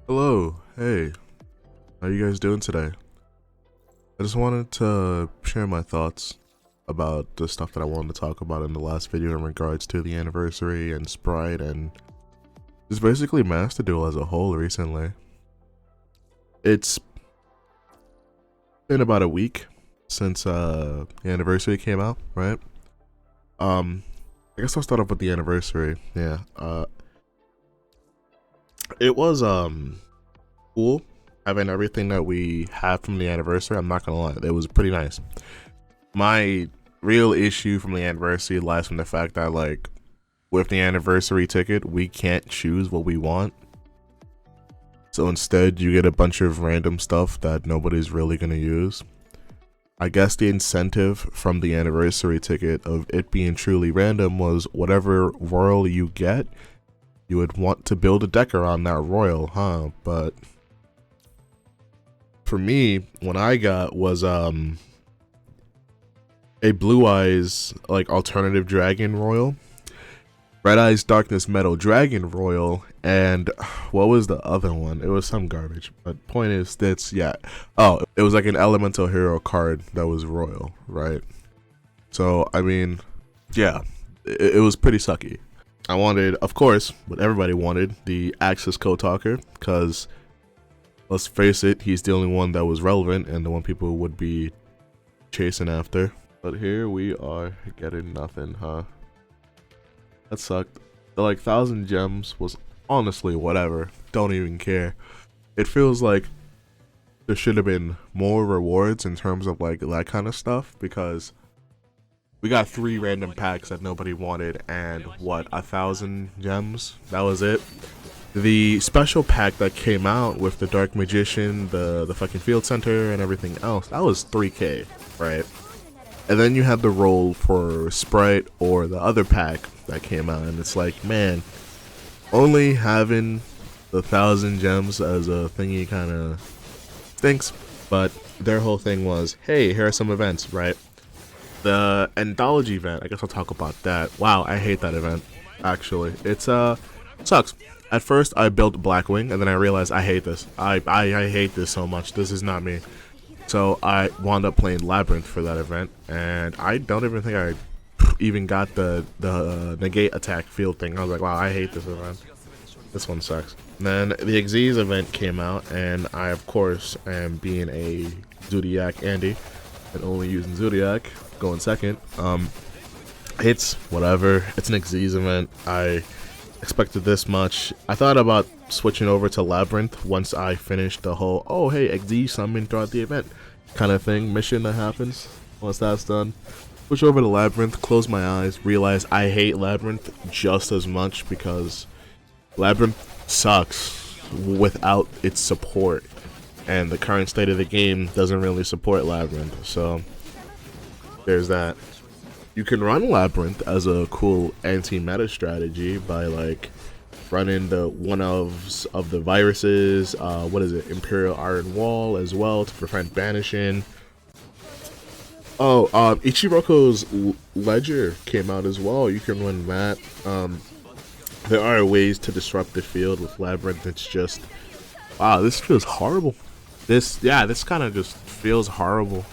Hello, hey, how you guys doing today? I just wanted to share my thoughts about the stuff that I wanted to talk about in the last video in regards to the anniversary and Sprite and just basically Master Duel as a whole recently. It's been about a week since the anniversary came out, right? I guess I'll start off with the anniversary. Yeah, it was cool having everything that we had from the anniversary. I'm not gonna lie, it was pretty nice. My real issue from the anniversary lies from the fact that, like, with the anniversary ticket, we can't choose what we want. So instead, you get a bunch of random stuff that nobody's really gonna use. I guess the incentive from the anniversary ticket of it being truly random was whatever royal you get, you would want to build a deck around that royal, huh? But for me, what I got was a Blue Eyes like alternative dragon royal, Red Eyes Darkness Metal Dragon royal, and what was the other one? It was some garbage. But point is, that's yeah. Oh, it was like an elemental hero card that was royal, right? So I mean, yeah, it was pretty sucky. I wanted, of course, what everybody wanted, the Axis Code Talker, because let's face it, he's the only one that was relevant and the one people would be chasing after. But here we are getting nothing, huh? That sucked. The 1,000 gems was honestly whatever. Don't even care. It feels like there should have been more rewards in terms of like that kind of stuff, because we got 3 random packs that nobody wanted and what, 1,000 gems? That was it. The special pack that came out with the Dark Magician, the fucking Field Center and everything else, that was 3k, right? And then you had the roll for Spright or the other pack that came out, and it's like, man, only having the 1,000 gems as a thingy kind of stinks. But their whole thing was, hey, here are some events, right? The Anthology event, I guess I'll talk about that. Wow, I hate that event, actually. It's sucks. At first, I built Blackwing, and then I realized I hate this. I hate this so much. This is not me. So I wound up playing Labyrinth for that event, and I don't even think I even got the negate attack field thing. I was like, wow, I hate this event. This one sucks. And then the Xyz event came out, and I, of course, am being a Zodiac Andy and only using Zodiac, going second. It's whatever. It's an Xyz event. I expected this much. I thought about switching over to Labyrinth once I finished the whole, oh hey, Xyz summon throughout the event kind of thing, mission that happens. Once that's done, switch over to Labyrinth, close my eyes, realize I hate Labyrinth just as much because Labyrinth sucks without its support, and the current state of the game doesn't really support Labyrinth, so there's that. You can run Labyrinth as a cool anti-meta strategy by like running the one-ofs of the viruses, what is it, Imperial Iron Wall as well to prevent banishing. Oh, Ichiroku's Ledger came out as well. You can run that. There are ways to disrupt the field with Labyrinth. It's just, wow, this feels horrible. This kind of just feels horrible.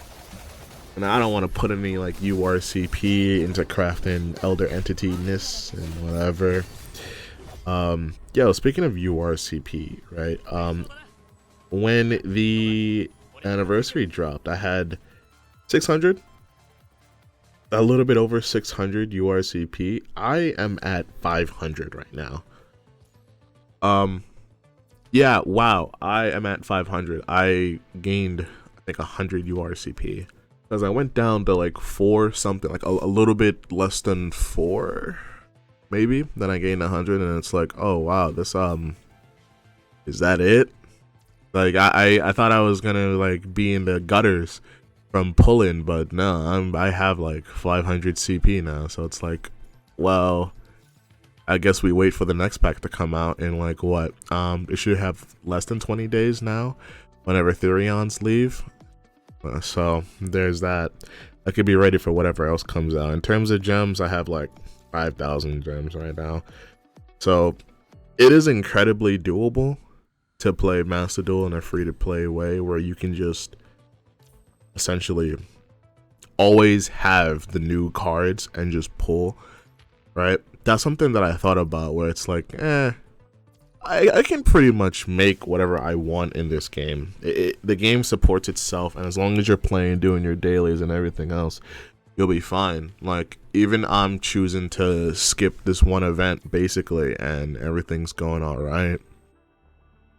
And I don't want to put any like URCP into crafting Elder Entity-ness and whatever. Yo, speaking of URCP, right? When the anniversary dropped, I had 600, a little bit over 600 URCP. I am at 500 right now. Yeah, wow, I am at 500. I gained, I think, 100 URCP. Because I went down to like 4 something, like a little bit less than 4, maybe. Then I gained 100, and it's like, oh wow, this is that it? Like I thought I was gonna like be in the gutters from pulling, but no, I have like 500 CP now. So it's like, well, I guess we wait for the next pack to come out in like what? It should have less than 20 days now, whenever Therions leave. So there's that. I could be ready for whatever else comes out. In terms of gems, I have like 5,000 gems right now. So it is incredibly doable. to play Master Duel in a free-to-play way where you can just essentially always have the new cards and just pull, right? That's something that I thought about where it's like, I can pretty much make whatever I want in this game. The game supports itself, and as long as you're playing, doing your dailies and everything else, you'll be fine. Like, even I'm choosing to skip this one event, basically, and everything's going alright.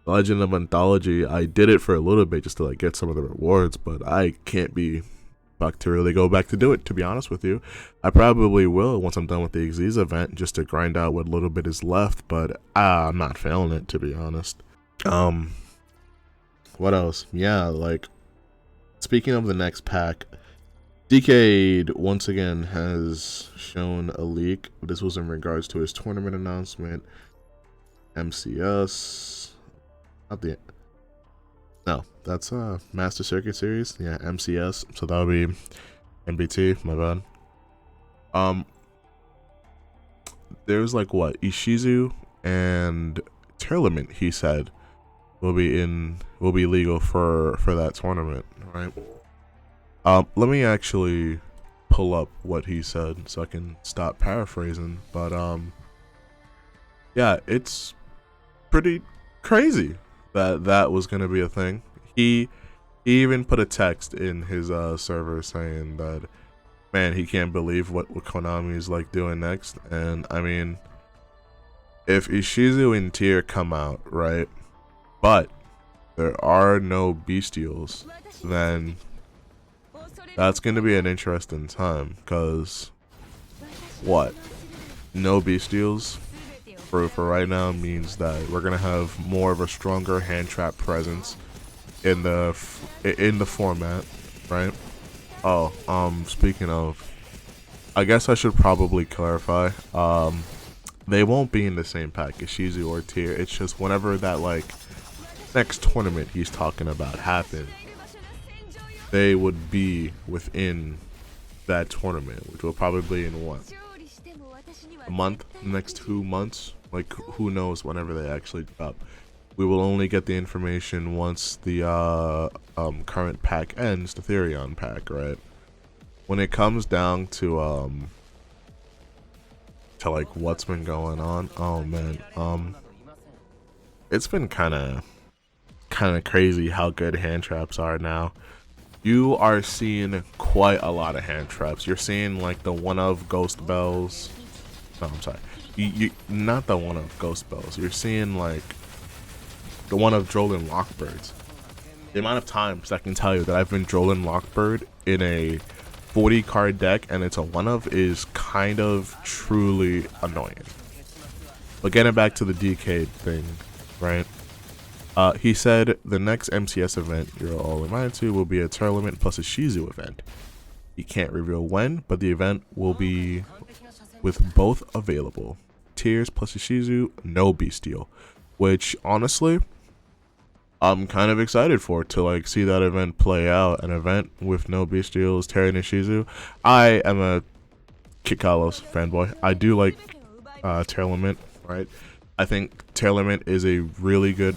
Legend of Anthology, I did it for a little bit just to like get some of the rewards, but I can't be back to really go back to do it, to be honest with you. I probably will once I'm done with the Xyz event just to grind out what little bit is left, but I'm not feeling it, to be honest. What else? Yeah, like, speaking of the next pack, Decade once again has shown a leak. This was in regards to his tournament announcement. MCS. No, that's Master Circuit Series. Yeah, MCS. So that would be MBT. My bad. There's like what, Ishizu and Tournament, he said, will be legal for that tournament, right? Let me actually pull up what he said so I can stop paraphrasing. But yeah, it's pretty crazy that was gonna be a thing. He even put a text in his server saying that, man, he can't believe what Konami is like doing next. And I mean, if Ishizu and Tier come out, right, but there are no bestials, then that's gonna be an interesting time, because what, no bestials for right now means that we're gonna have more of a stronger hand trap presence in the format, right? Oh, speaking of, I guess I should probably clarify, they won't be in the same pack, Ishizu or Tier. It's just whenever that like next tournament he's talking about happen, they would be within that tournament, which will probably be in what, a month, the next 2 months. Like, who knows whenever they actually drop. We will only get the information once the current pack ends, the Therion pack, right? When it comes down to like what's been going on, oh man, it's been kind of crazy how good hand traps are now. You are seeing quite a lot of hand traps. You're seeing like the one of Ghost Bells. No, I'm sorry. You not the one of Ghost Bells. You're seeing like the one of Drollin Lockbirds. The amount of times I can tell you that I've been Drollin Lockbird in a 40 card deck and it's a one of is kind of truly annoying. But getting back to the Decade thing, right? He said the next MCS event you're all invited to will be a tournament plus a Ishizu event. He can't reveal when, but the event will be with both available. Tiers plus Ishizu, no bestial. Which, honestly, I'm kind of excited for, to like see that event play out. An event with no bestials, Terry and Ishizu. I am a Kikalos fanboy. I do like Tournament, right? I think Tournament is a really good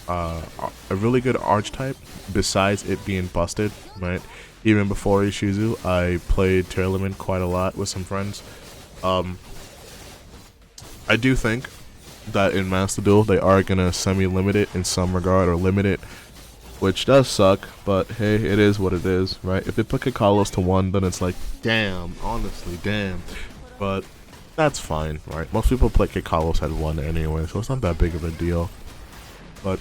archetype, besides it being busted, right? Even before Ishizu, I played Tournament quite a lot with some friends. I do think that in Master Duel they are gonna semi-limit it in some regard, or limit it, which does suck, but hey, it is what it is, right? If they put Kikalos to 1, then it's like, damn, honestly, damn. But that's fine, right? Most people play Kikalos at 1 anyway, so it's not that big of a deal. But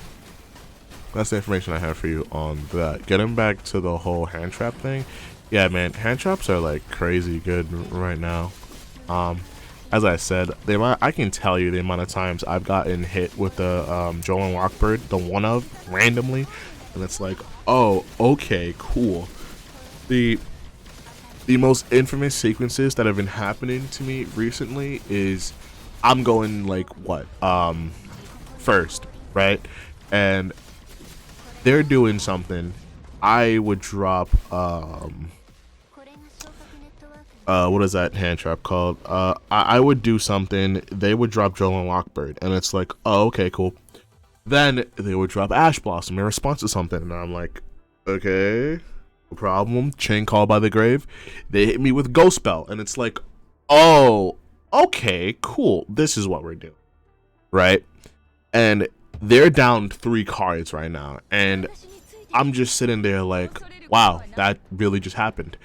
that's the information I have for you on that. Getting back to the whole hand trap thing, yeah, man, hand traps are like crazy good right now. As I said, I can tell you the amount of times I've gotten hit with the Drollin Lockbird, the one of, randomly, and it's like, oh, okay, cool. The most infamous sequences that have been happening to me recently is I'm going like what, first, right? And they're doing something. I would drop what is that hand trap called? I would do something, they would drop Drollin Lockbird, and it's like, oh, okay, cool. Then they would drop Ash Blossom in response to something, and I'm like, okay, no problem. Chain Call by the Grave. They hit me with Ghost Spell, and it's like, oh, okay, cool. This is what we're doing, right? And they're down 3 cards right now, and I'm just sitting there like, wow, that really just happened.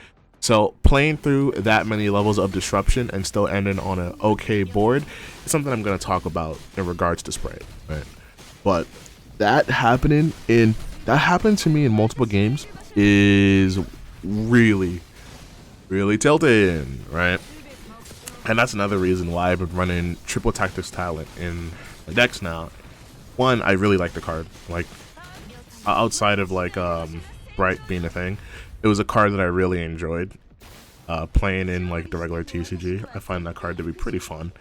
So playing through that many levels of disruption and still ending on an okay board is something I'm going to talk about in regards to Spright, right? But that happened to me in multiple games is really, really tilting, right? And that's another reason why I've been running Triple Tactics Talent in my decks now. One, I really like the card. Like, outside of like Spright being a thing, it was a card that I really enjoyed playing in like the regular TCG. I find that card to be pretty fun,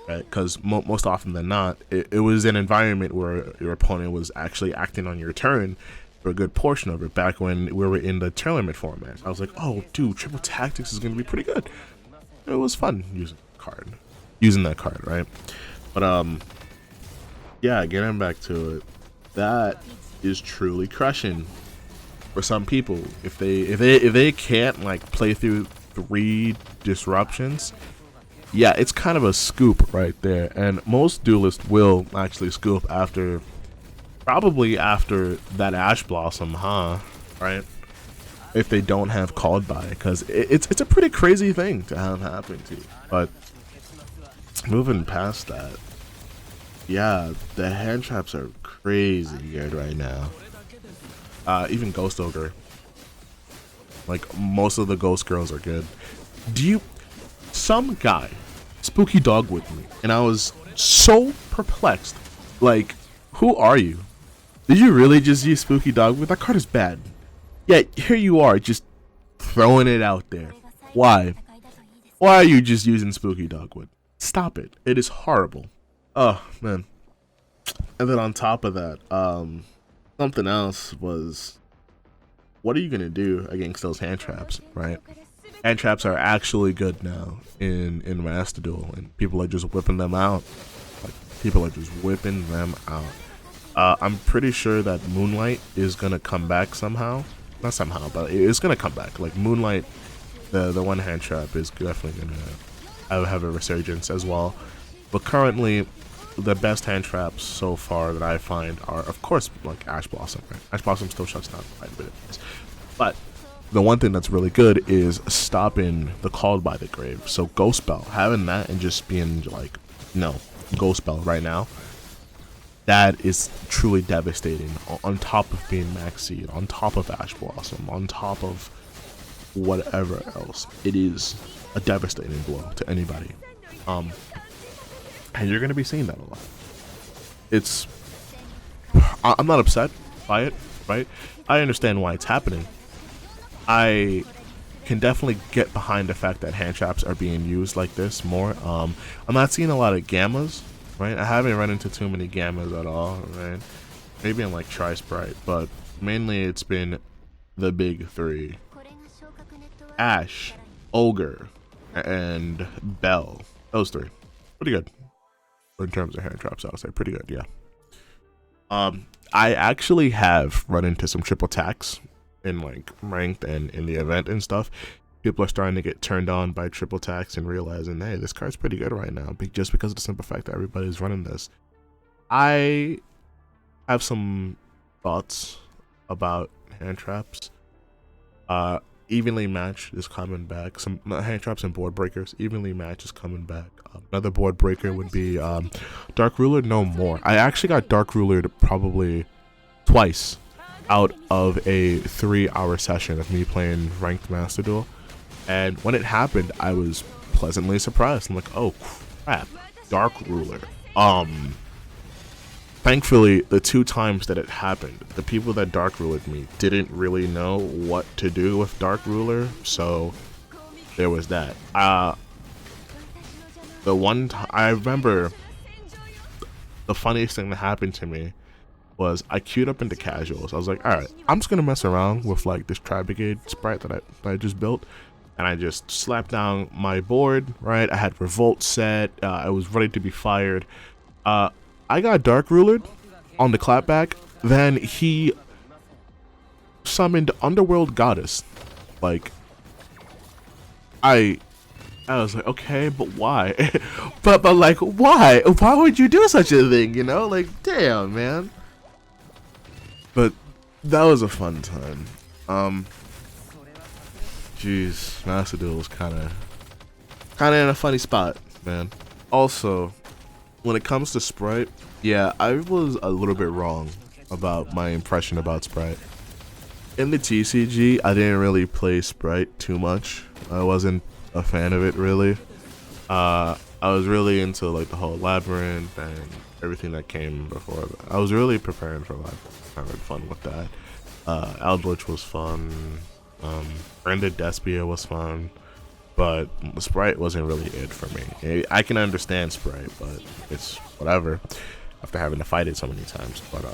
right? Because most often than not, it was an environment where your opponent was actually acting on your turn for a good portion of it. Back when we were in the tournament format, I was like, oh, dude, Triple Tactics is going to be pretty good. It was fun using that card, right? But yeah, getting back to it, that is truly crushing for some people. If they can't like play through 3 disruptions, yeah, it's kind of a scoop right there. And most duelists will actually scoop probably after that Ash Blossom, right? If they don't have called by, because it's a pretty crazy thing to have happen to you. But moving past that, yeah, the hand traps are crazy good right now. Even Ghost Ogre, like most of the Ghost Girls are good. Some guy Spooky Dog with me, and I was so perplexed. Like, who are you? Did you really just use Spooky Dog with? That card is bad. Yet here you are, just throwing it out there. Why? Why are you just using Spooky Dogwood? Stop it. It is horrible. Oh, man. And then on top of that, something else was, what are you going to do against those hand traps, right? Hand traps are actually good now in Master Duel, and people are just whipping them out. Like, people are just whipping them out. I'm pretty sure that Moonlight is going to come back somehow. Not somehow, but it's going to come back. Like, Moonlight, the one hand trap is definitely going to have a resurgence as well. But currently, the best hand traps so far that I find are, of course, like Ash Blossom. Right? Ash Blossom still shuts down quite a bit of things. But the one thing that's really good is stopping the Called by the Grave. So Ghost Spell, having that and just being like, no, Ghost Spell right now, that is truly devastating. On top of being Max Seed, on top of Ash Blossom, on top of whatever else, it is a devastating blow to anybody. And you're going to be seeing that a lot. I'm not upset by it, right? I understand why it's happening. I can definitely get behind the fact that hand traps are being used like this more. I'm not seeing a lot of gammas, right? I haven't run into too many gammas at all, right? Maybe I'm like Spright, but mainly it's been the big 3. Ash, Ogre, and Bell. Those 3. Pretty good. In terms of hand traps, I would say pretty good, yeah. I actually have run into some triple tax in like ranked and in the event and stuff. People are starting to get turned on by triple tax and realizing, hey, this card's pretty good right now, just because of the simple fact that everybody's running this. I have some thoughts about hand traps. Evenly Match is coming back. Some hand traps and board breakers. Evenly Match is coming back. Another board breaker would be Dark Ruler no more. I actually got Dark Ruler probably twice out of a 3-hour session of me playing ranked Master Duel. And when it happened, I was pleasantly surprised. I'm like, oh crap, Dark Ruler. Thankfully, the 2 times that it happened, the people that Dark Rulered me didn't really know what to do with Dark Ruler, so there was that. The one time I remember, the funniest thing that happened to me was I queued up into casuals. I was like, all right, I'm just gonna mess around with like this Tri Brigade Sprite that I just built, and I just slapped down my board. Right, I had Revolt set. I was ready to be fired. I got Dark Rulered, on the clapback, then he summoned Underworld Goddess. Like, I was like, okay, but why? but like, why? Why would you do such a thing? You know, like, damn, man. But that was a fun time. Jeez, Master Duel was kind of in a funny spot, man. Also, when it comes to Spright, yeah, I was a little bit wrong about my impression about Spright. In the TCG, I didn't really play Spright too much. I wasn't a fan of it, really. I was really into like the whole Labyrinth and everything that came before that. I was really preparing for Labyrinth. I had fun with that. Eldritch was fun. Brenda Despia was fun. But Spright wasn't really it for me. I can understand Spright, but it's whatever after having to fight it so many times. But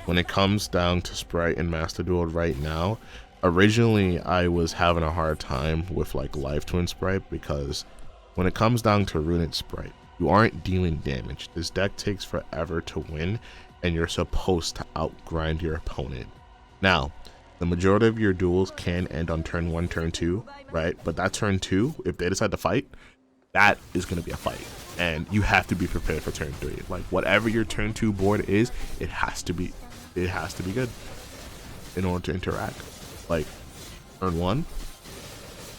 when it comes down to Spright and Master Duel right now, originally I was having a hard time with like Life Twin Spright, because when it comes down to Runic Spright, you aren't dealing damage. This deck takes forever to win, and you're supposed to outgrind your opponent. Now, the majority of your duels can end on turn 1, turn 2, right? But that turn 2, if they decide to fight, that is going to be a fight. And you have to be prepared for turn 3. Like, whatever your turn 2 board is, it has to be good in order to interact. Like, turn 1,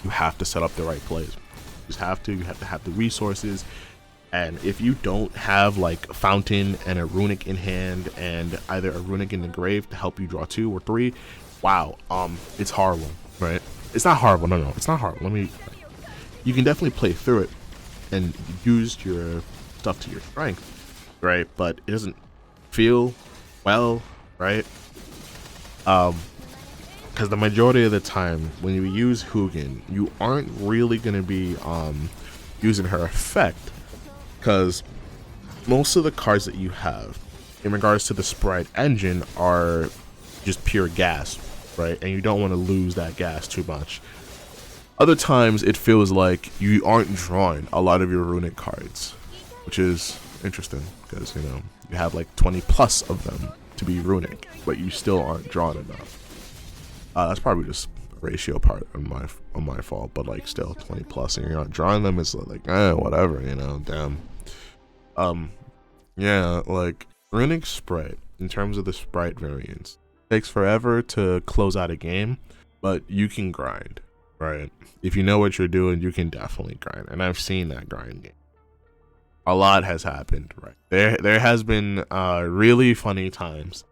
you have to set up the right plays. You have to have the resources. And if you don't have like Fountain and a Runick in hand and either a Runick in the grave to help you draw 2 or 3, wow, it's horrible, right? It's not horrible, no, it's not horrible. You can definitely play through it and use your stuff to your strength, right? But it doesn't feel well, right? Because the majority of the time when you use Hugin, you aren't really gonna be using her effect, because most of the cards that you have in regards to the Sprite engine are just pure gas, right? And you don't want to lose that gas too much. Other times it feels like you aren't drawing a lot of your Runic cards, which is interesting because, you know, you have like 20 plus of them to be Runic, but you still aren't drawing enough. That's probably just a ratio part on my fault, but like still 20 plus and you're not drawing them, it's like, whatever, you know, damn. Yeah, like Runic Sprite, in terms of the Sprite variants, takes forever to close out a game, but you can grind, right? If you know what you're doing, you can definitely grind, and I've seen that grind game. A lot has happened, right? There has been really funny times,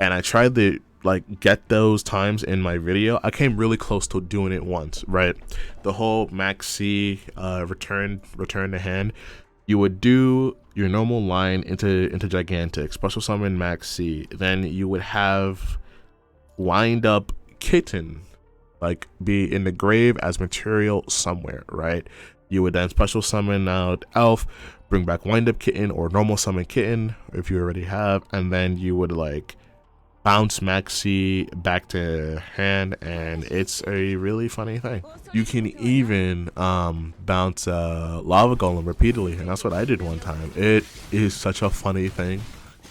and I tried to like get those times in my video. I came really close to doing it once, right? The whole Max C return to hand. You would do your normal line into Gigantic, special summon Max C, then you would have wind up Kitten, like be in the grave as material somewhere, right? You would then special summon out Elf, bring back wind up Kitten or normal summon Kitten if you already have, and then you would like bounce Maxi back to hand, and it's a really funny thing. You can even bounce Lava Golem repeatedly, and that's what I did one time. It is such a funny thing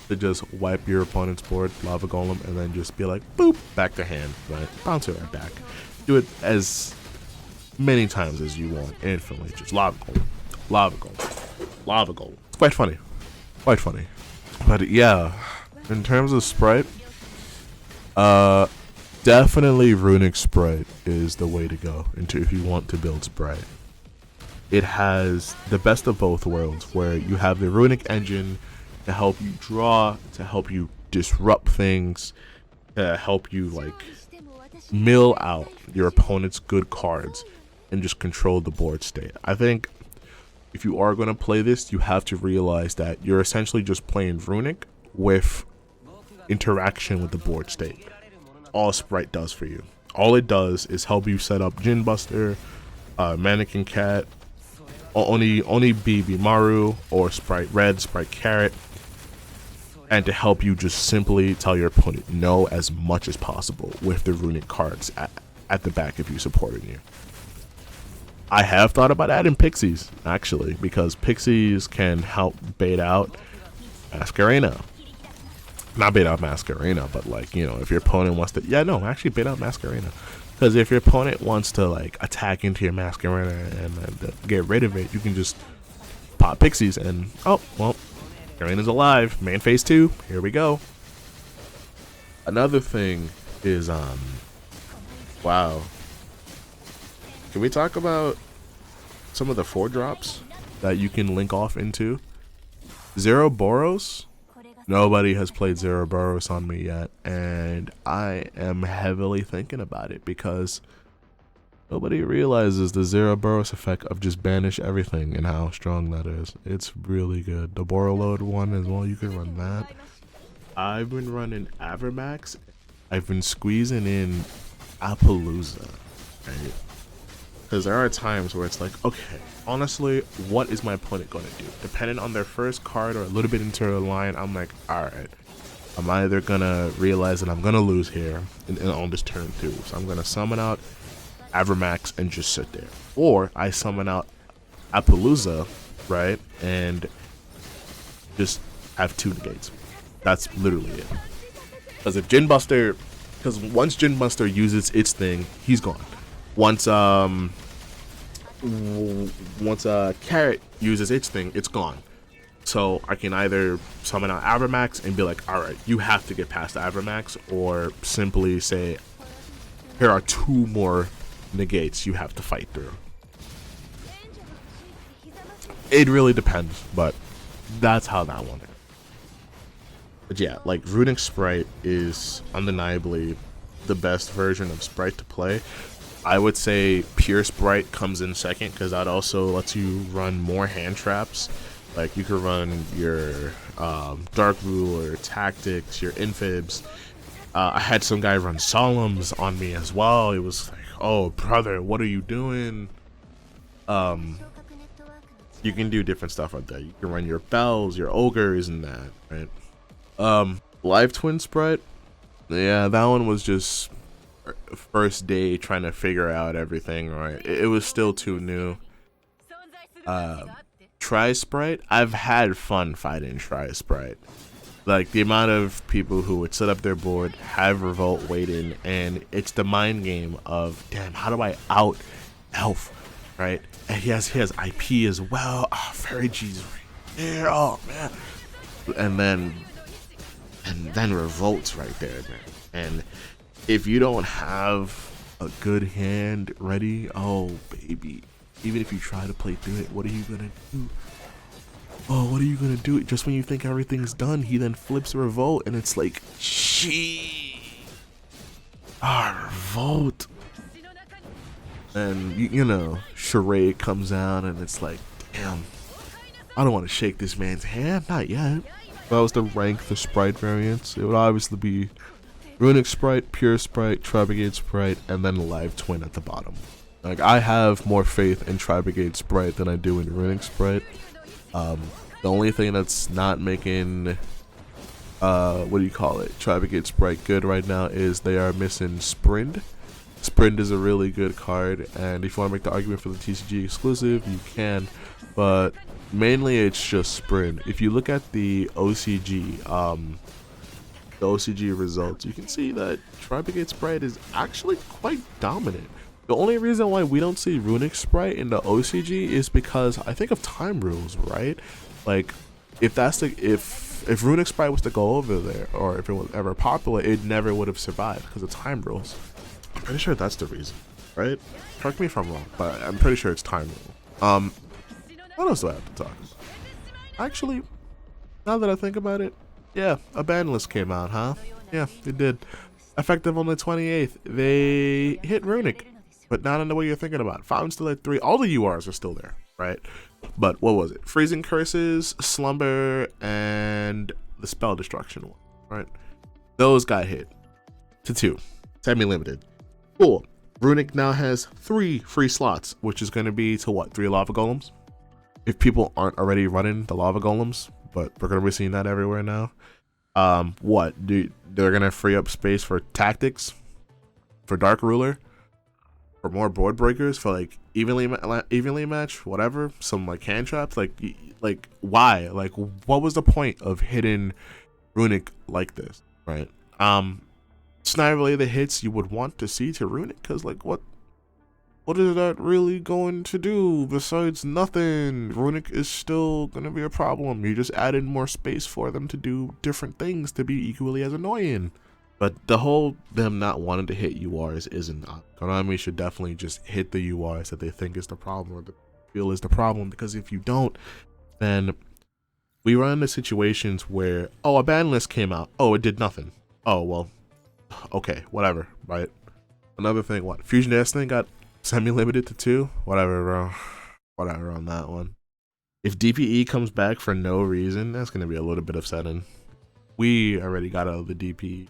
to just wipe your opponent's board, Lava Golem, and then just be like, boop, back to hand, right? Bounce it right back. Do it as many times as you want, infinitely. Just Lava Golem, Lava Golem, Lava Golem. It's quite funny. Quite funny. But yeah, in terms of Sprite, definitely Runic Sprite is the way to go if you want to build Sprite. It has the best of both worlds, where you have the Runic engine to help you draw, to help you disrupt things, to help you like mill out your opponent's good cards and just control the board state. I think if you are going to play this, you have to realize that you're essentially just playing Runic with interaction with the board state. All Sprite does for you. All it does is help you set up Jin Buster, Mannequin Cat, Oni Maru, or Sprite Red, Sprite Carrot, and to help you just simply tell your opponent no as much as possible with the Runic cards at the back of you supporting you. I have thought about adding Pixies, actually, because Pixies can help bait out Masquerena. not bait out Masquerena, but like, you know, if your opponent wants to, yeah, no, actually bait out Masquerena. Because if your opponent wants to like attack into your Masquerena and get rid of it, you can just pop pixies and, oh, well, Masquerena's alive. Main phase 2, here we go. Another thing is, wow. Can we talk about some of the 4-drops that you can link off into? Zero Boros. Nobody has played Zero Boros on me yet, and I am heavily thinking about it because nobody realizes the Zero Boros effect of just banish everything and how strong that is. It's really good. The Boroload one as well, you can run that. I've been running Avermax. I've been squeezing in Appaloosa, right? Because there are times where it's like, okay, honestly, what is my opponent going to do? Depending on their first card or a little bit into the line, I'm like, alright, I'm either going to realize that I'm going to lose here on this turn 2. So I'm going to summon out Avermax and just sit there. Or I summon out Appaloosa, right, and just have 2 negates. That's literally it. Because if Jinbuster, because once Jinbuster uses its thing, he's gone. Once Carrot uses its thing, it's gone. So I can either summon out Avermax and be like, alright, you have to get past Avermax, or simply say, here are 2 more negates you have to fight through. It really depends, but that's how that one is. But yeah, like Runick Spright is undeniably the best version of Spright to play. I would say pure Spright comes in second because that also lets you run more hand traps. Like you could run your Dark Ruler, Tactics, your Infibs. I had some guy run Solemns on me as well. It was like, oh brother, what are you doing? You can do different stuff like that. You can run your Bells, your Ogres, and that, right? Live Twin Spright. Yeah, that one was just first day trying to figure out everything, right? It was still too new. Tri-Spright, I've had fun fighting Tri-Spright. Like the amount of people who would set up their board, have Revolt waiting, and it's the mind game of, damn, how do I out Elf, right? And he has IP as well. Oh, Fairy G's right there. Oh man. And then Revolt's right there, man. And if you don't have a good hand ready, oh baby, even if you try to play through it, what are you gonna do? Oh, what are you gonna do? Just when you think everything's done, he then flips Revolt, and it's like, gee, Revolt. And you know, Charade comes out, and it's like, damn, I don't want to shake this man's hand, not yet. If I was to rank the Spright variants, it would obviously be Runick Spright, Pure Spright, Tri-Brigade Spright, and then Live Twin at the bottom. Like, I have more faith in Tri-Brigade Spright than I do in Runick Spright. The only thing that's not making, what do you call it, Tri-Brigade Spright good right now is they are missing Sprint. Sprint is a really good card, and if you want to make the argument for the TCG exclusive, you can, but mainly it's just Sprint. If you look at the OCG results, you can see that Tri-Brigade Spright is actually quite dominant. The only reason why we don't see Runick Spright in the OCG is because I think of time rules, right? Like, if Runick Spright was to go over there, or if it was ever popular, it never would have survived because of time rules. I'm pretty sure that's the reason, right? Correct me if I'm wrong, but I'm pretty sure it's time rule. What else do I have to talk about? Actually, now that I think about it, yeah, a ban list came out, huh? Yeah, it did. Effective on the 28th, they hit Runick, but not in the way you're thinking about. Fountain's still at 3. All the URs are still there, right? But what was it? Freezing Curses, Slumber, and the Spell Destruction one, right? Those got hit to 2. Semi-limited. Cool. Runick now has 3 free slots, which is going to be to what? 3 Lava Golems? If people aren't already running the Lava Golems, but we're going to be seeing that everywhere now. They're going to free up space for Tactics, for Dark Ruler, for more board breakers, for like evenly match, whatever, some like hand traps, like why? Like, what was the point of hitting Runick like this, right? It's not really the hits you would want to see to Runick, because like what is that really going to do besides nothing? Runick is still gonna be a problem. You just added more space for them to do different things to be equally as annoying. But the whole them not wanting to hit URs isn't. Konami should definitely just hit the URs that they think is the problem or the feel is the problem, because if you don't, then we run into situations where, oh, a ban list came out, oh, it did nothing. Oh, well, okay, whatever, right? Another thing, what, Fusion Destiny got semi-limited to 2? Whatever, bro. Whatever on that one. If DPE comes back for no reason, that's going to be a little bit upsetting. We already got out of the DPE.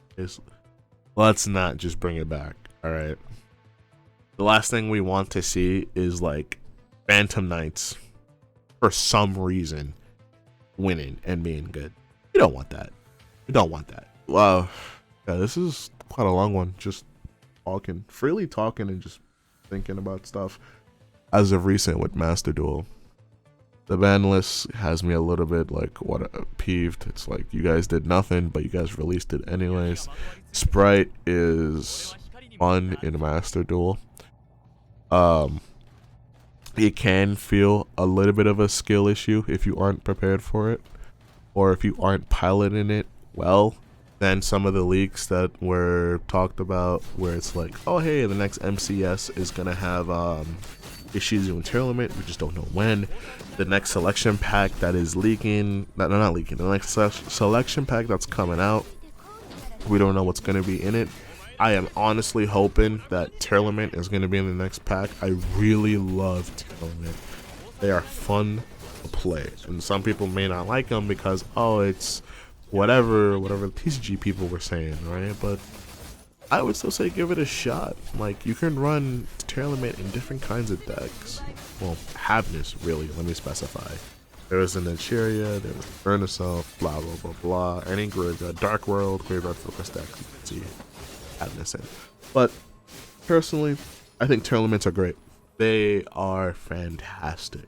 Let's not just bring it back, alright? The last thing we want to see is, like, Phantom Knights, for some reason, winning and being good. We don't want that. We don't want that. Wow. Yeah, this is quite a long one. Just freely talking and just thinking about stuff as of recent with Master Duel. The ban list has me a little bit like peeved. It's like you guys did nothing, but you guys released it anyways. Sprite is fun in Master Duel. It can feel a little bit of a skill issue if you aren't prepared for it, or if you aren't piloting it well. Then some of the leaks that were talked about, where it's like, oh hey, the next MCS is gonna have Ishizu in tournament, we just don't know when. The next selection pack that is leaking, not leaking, the next selection pack that's coming out, we don't know what's gonna be in it. I am honestly hoping that Tournament is going to be in the next pack. I really love Tournament. They are fun to play. And some people may not like them because, oh, it's whatever the TCG people were saying, right? But I would still say give it a shot. Like, you can run Tournament in different kinds of decks. Well, Havness, really, let me specify. There was an Incheria, there was Burnisel, blah, blah, blah, blah. Any graveyard, Dark World, graveyard focus deck, you can see Havness in. But personally, I think tournaments are great. They are fantastic.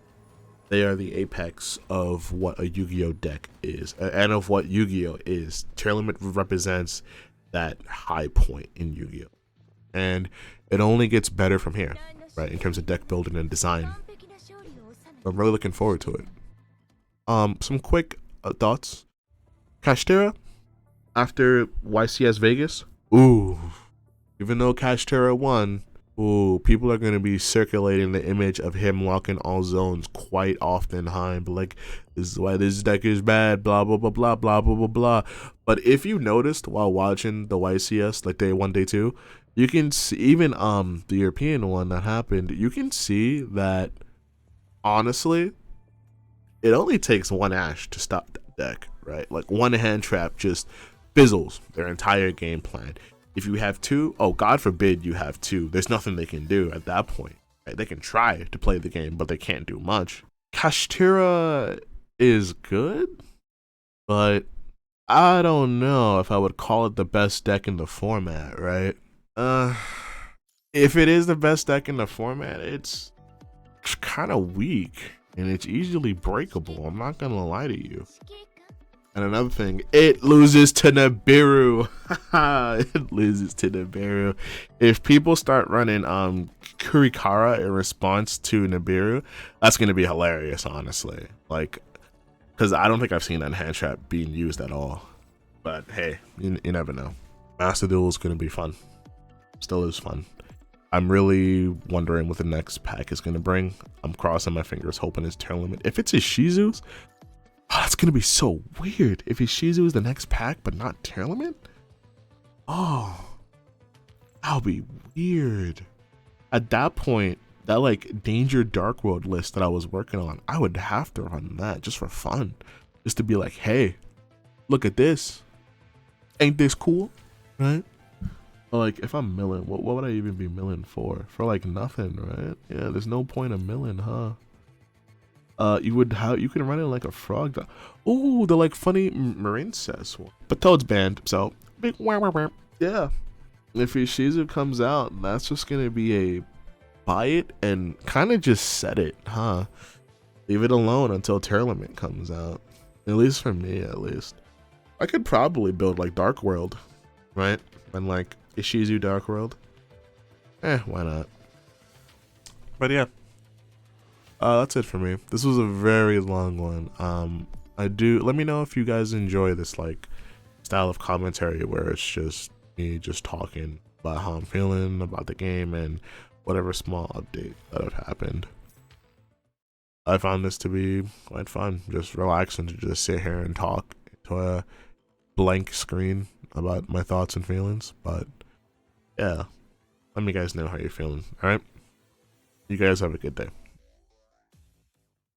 They are the apex of what a Yu-Gi-Oh deck is, and of what Yu-Gi-Oh is. Tournament represents that high point in Yu-Gi-Oh, and it only gets better from here, right? In terms of deck building and design. I'm really looking forward to it. Some quick thoughts. Kashtera after YCS Vegas. Ooh, even though Kashtera won, ooh, people are going to be circulating the image of him locking all zones quite often, but like, this is why this deck is bad, blah, blah, blah, blah, blah, blah, blah, blah. But if you noticed while watching the YCS, like day 1, day 2, you can see, even the European one that happened, you can see that, honestly, it only takes one Ash to stop that deck, right? Like, one hand trap just fizzles their entire game plan. If you have 2, oh, God forbid you have 2, there's nothing they can do at that point, right? They can try to play the game, but they can't do much. Kashtera is good, but I don't know if I would call it the best deck in the format, right? If it is the best deck in the format, it's kind of weak, and it's easily breakable. I'm not gonna lie to you. And another thing, it loses to Nibiru. It loses to Nibiru. If people start running Kurikara in response to Nibiru, that's gonna be hilarious, honestly. Like, because I don't think I've seen that hand trap being used at all. But hey, you never know. Master Duel is gonna be fun. Still is fun. I'm really wondering what the next pack is gonna bring. I'm crossing my fingers, hoping it's tournament. If it's Ishizu's, oh, that's gonna be so weird. If Ishizu is the next pack but not tournament, oh, that'll be weird. At that point, that like Danger Dark World list that I was working on, I would have to run that just for fun, just to be like, hey, look at this, ain't this cool, right? But like, if I'm milling, what would I even be milling for? For like nothing, right? Yeah, there's no point of milling, huh? You can run it like a frog. Oh, the like funny Marincess one. But Toad's banned, so big yeah. If Ishizu comes out, that's just gonna be a buy it and kind of just set it, huh? Leave it alone until tournament comes out. At least for me, at least. I could probably build like Dark World, right? And like Ishizu Dark World. Why not? But yeah. That's it for me. This was a very long one. Let me know if you guys enjoy this like style of commentary where it's just me just talking about how I'm feeling about the game and whatever small update that have happened. I found this to be quite fun, just relaxing to just sit here and talk to a blank screen about my thoughts and feelings. But yeah, let me guys know how you're feeling. All right, you guys have a good day.